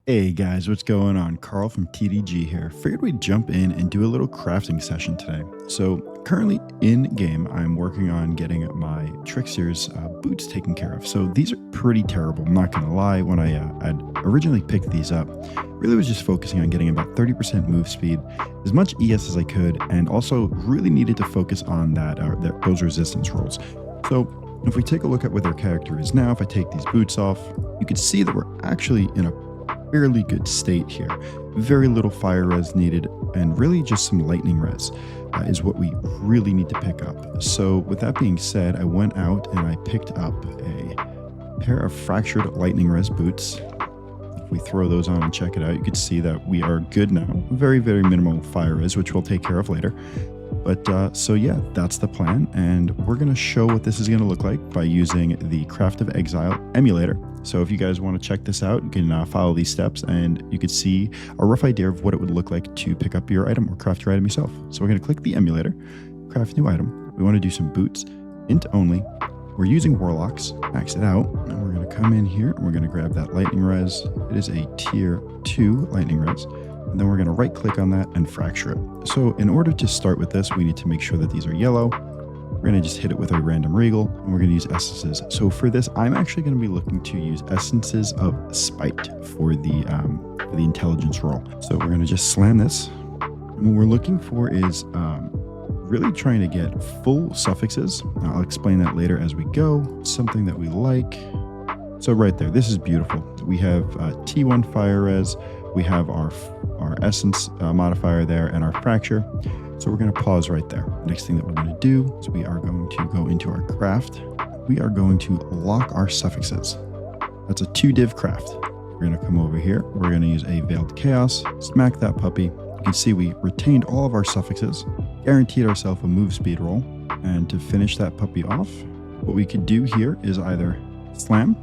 Hey guys, what's going on? Carl from TDG here. Figured we'd jump in and do a little crafting session today. So currently in game, I'm working on getting my Trickster's boots taken care of. So these are pretty terrible, I'm not gonna lie. When I'd originally picked these up, really was just focusing on getting about 30% move speed, as much ES as I could, and also really needed to focus on those resistance rolls. So if we take a look at what their character is now, if I take these boots off, you can see that we're actually in a fairly good state here. Very little fire res needed, and really just some lightning res is what we really need to pick up. So with that being said, I went out and I picked up a pair of fractured lightning res boots. If we throw those on and check it out, you can see that we are good now. Very, very minimal fire res, which we'll take care of later. But so yeah, that's the plan, and we're going to show what this is going to look like by using the Craft of Exile emulator. So if you guys want to check this out, you can follow these steps and you could see a rough idea of what it would look like to pick up your item or craft your item yourself. So we're going to click the emulator, craft new item. We want to do some boots, int only. We're using warlocks, max it out, and we're going to come in here and we're going to grab that lightning res. It is a tier 2 lightning res. And then we're going to right click on that and fracture it. So in order to start with this, we need to make sure that these are yellow. We're going to just hit it with a random regal, and we're going to use essences. So for this, I'm actually going to be looking to use essences of spite for the intelligence roll. So we're going to just slam this. And what we're looking for is really trying to get full suffixes. Now, I'll explain that later as we go. Something that we like. So right there, this is beautiful. We have T1 fire res. We have our essence modifier there and our fracture. So we're going to pause right there. Next thing that we're going to do is we are going to go into our craft. We are going to lock our suffixes. That's a 2-div craft. We're going to come over here. We're going to use a Veiled Chaos, smack that puppy. You can see we retained all of our suffixes, guaranteed ourselves a move speed roll. And to finish that puppy off, what we could do here is either slam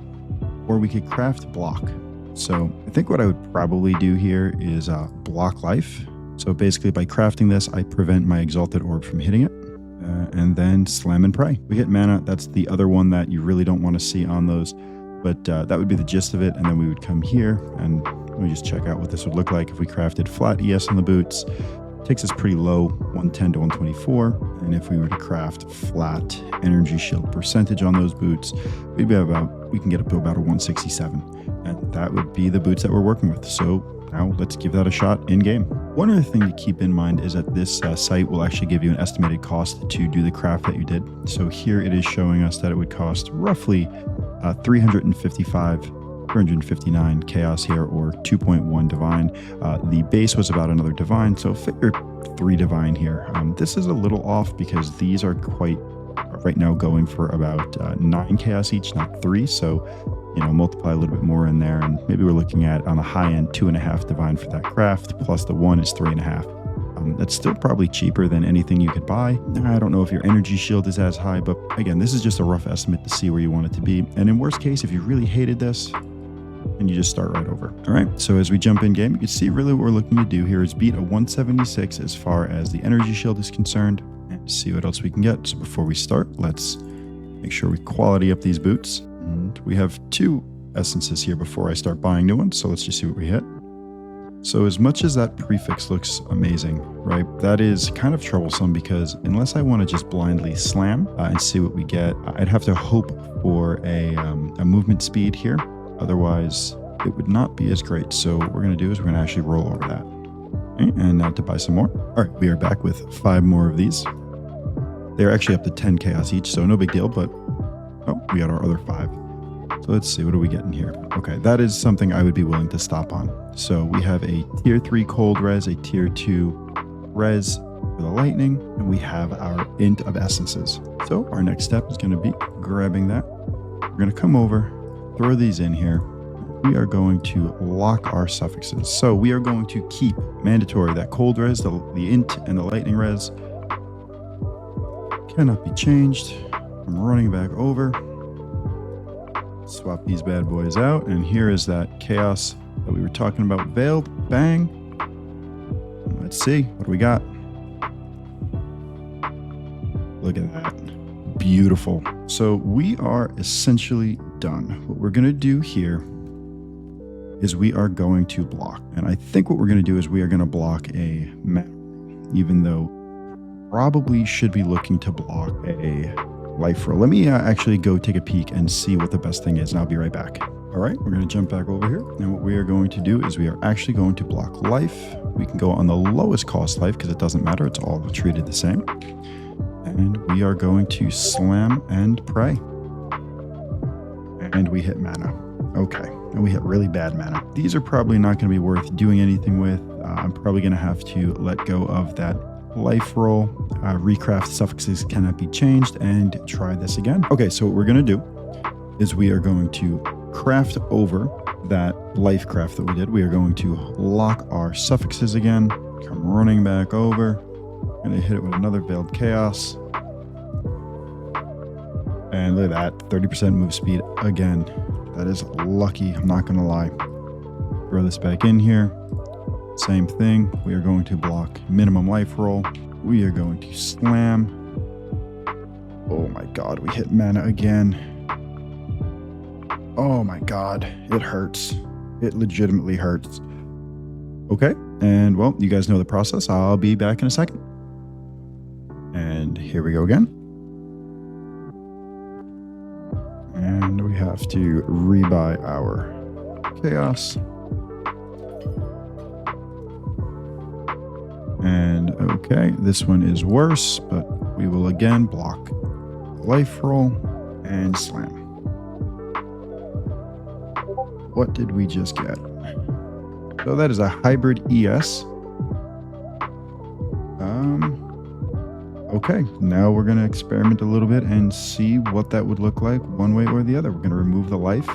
or we could craft block. So I think what I would probably do here is block life. So basically by crafting this, I prevent my exalted orb from hitting it, and then slam and pray. We hit mana. That's the other one that you really don't want to see on those, but that would be the gist of it. And then we would come here and we just check out what this would look like if we crafted flat ES on the boots. Takes us pretty low, 110 to 124. And if we were to craft flat energy shield percentage on those boots, we can get up to about a 167. And that would be the boots that we're working with. So now let's give that a shot in game. One other thing to keep in mind is that this site will actually give you an estimated cost to do the craft that you did. So here it is showing us that it would cost roughly 359 chaos here, or 2.1 divine. The base was about another divine, so figure 3 divine here. This is a little off because these are quite right now going for about 9 chaos each, not 3. So multiply a little bit more in there, and maybe we're looking at, on the high end, 2.5 divine for that craft, plus the 1 is 3.5. That's still probably cheaper than anything you could buy. I don't know if your energy shield is as high, but again, this is just a rough estimate to see where you want it to be. And in worst case, if you really hated this, and you just start right over. All right, so as we jump in game, you can see really what we're looking to do here is beat a 176 as far as the energy shield is concerned, and see what else we can get. So before we start, let's make sure we quality up these boots. And we have 2 essences here before I start buying new ones, so let's just see what we hit. So as much as that prefix looks amazing, right, that is kind of troublesome because unless I want to just blindly slam and see what we get, I'd have to hope for a movement speed here. Otherwise, it would not be as great. So what we're going to do is we're going to actually roll over that. Okay, and now to buy some more. All right, we are back with 5 more of these. They're actually up to 10 chaos each, so no big deal, but oh, we got our other 5. So let's see, what are we getting here? Okay, that is something I would be willing to stop on. So we have a tier 3 cold res, a tier 2 res for the lightning, and we have our int of essences. So our next step is going to be grabbing that. We're going to come over, throw these in here. We are going to lock our suffixes. So we are going to keep mandatory that cold res, the int, and the lightning res. Cannot be changed. I'm running back over. Swap these bad boys out, and here is that chaos that we were talking about. Veiled, bang. Let's see, what do we got? Look at that, beautiful. So we are essentially done. What we're gonna do here is we are going to block. And I think what we're going to do is we are going to block a mana, even though probably should be looking to block a life roll. Let me actually go take a peek and see what the best thing is, and I'll be right back. All right, we're going to jump back over here. And what we are going to do is we are actually going to block life. We can go on the lowest cost life because it doesn't matter. It's all treated the same. And we are going to slam and pray. And we hit mana. Okay, and we hit really bad mana. These are probably not going to be worth doing anything with. I'm probably going to have to let go of that life roll. Recraft suffixes cannot be changed, and try this again. Okay, so what we're going to do is we are going to craft over that life craft that we did. We are going to lock our suffixes again, come running back over. Going to hit it with another Veiled Chaos. And look at that, 30% move speed again. That is lucky, I'm not going to lie. Throw this back in here. Same thing. We are going to block minimum life roll. We are going to slam. Oh my god, we hit mana again. Oh my god, it hurts. It legitimately hurts. Okay, and well, you guys know the process. I'll be back in a second. And here we go again. And we have to rebuy our chaos. And okay, this one is worse, but we will again block life roll and slam. What did we just get? So that is a hybrid ES. Okay, now we're going to experiment a little bit and see what that would look like one way or the other. We're going to remove the life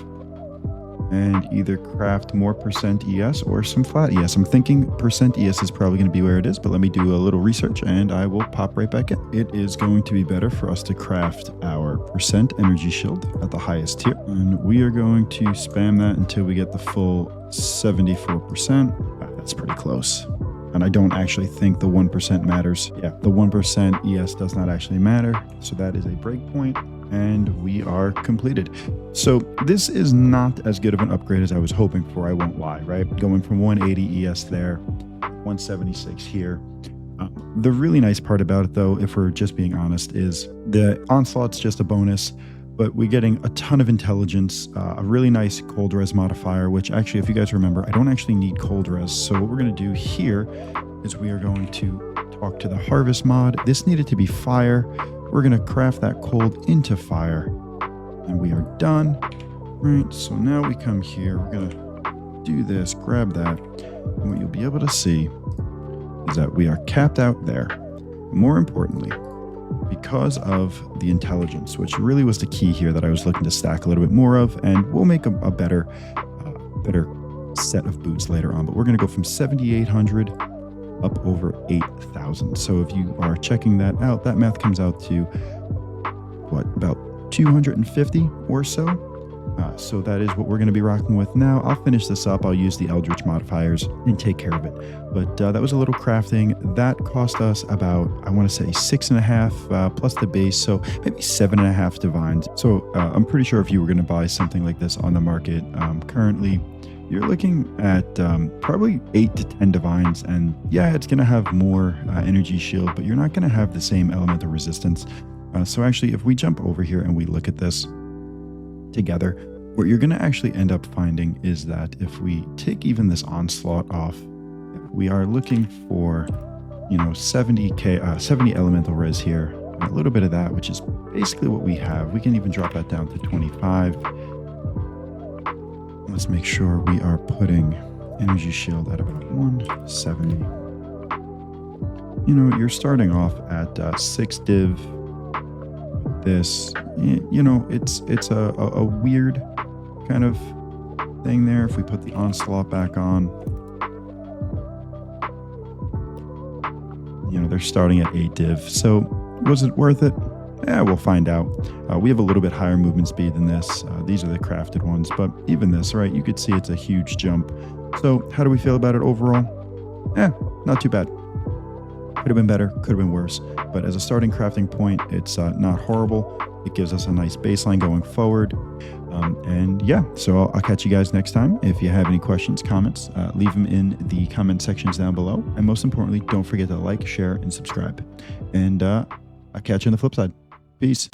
and either craft more % ES or some flat ES. I'm thinking % ES is probably going to be where it is, but let me do a little research and I will pop right back in. It is going to be better for us to craft our % energy shield at the highest tier. And we are going to spam that until we get the full 74%. That's pretty close. And I don't actually think the 1% matters. Yeah, the 1% ES does not actually matter. So that is a breakpoint. And we are completed. So this is not as good of an upgrade as I was hoping for, I won't lie, right? Going from 180 ES there, 176 here. The really nice part about it, though, if we're just being honest, is the Onslaught's just a bonus, but we're getting a ton of intelligence, a really nice cold res modifier, which actually, if you guys remember, I don't actually need cold res. So what we're going to do here is we are going to talk to the harvest mod. This needed to be fire. We're going to craft that cold into fire, and we are done. Right, so now we come here, we're going to do this, grab that, and what you'll be able to see is that we are capped out there. More importantly, because of the intelligence, which really was the key here that I was looking to stack a little bit more of, and we'll make a better set of boots later on, but we're going to go from 7,800 up over 8,000. So if you are checking that out, that math comes out to what, about 250 or so. So that is what we're going to be rocking with now. I'll finish this up. I'll use the Eldritch modifiers and take care of it. But that was a little crafting. That cost us about, I want to say 6.5 plus the base. So maybe 7.5 divines. So I'm pretty sure if you were going to buy something like this on the market currently, you're looking at probably 8 to 10 divines. And yeah, it's going to have more energy shield, but you're not going to have the same elemental resistance. So actually, if we jump over here and we look at this together, what you're going to actually end up finding is that if we take even this onslaught off, we are looking for, 70 elemental res here, a little bit of that, which is basically what we have. We can even drop that down to 25. Let's make sure we are putting energy shield at about 170. You're starting off at 6 div. This, it's a weird kind of thing there. If we put the onslaught back on, they're starting at 8 div. So was it worth it? Yeah, we'll find out. We have a little bit higher movement speed than this. These are the crafted ones, but even this, right? You could see it's a huge jump. So how do we feel about it overall? Not too bad. Could have been better, could have been worse, but as a starting crafting point, it's not horrible. It gives us a nice baseline going forward. And yeah, so I'll catch you guys next time. If you have any questions, comments, leave them in the comment sections down below. And most importantly, don't forget to like, share, and subscribe. And I'll catch you on the flip side. Peace.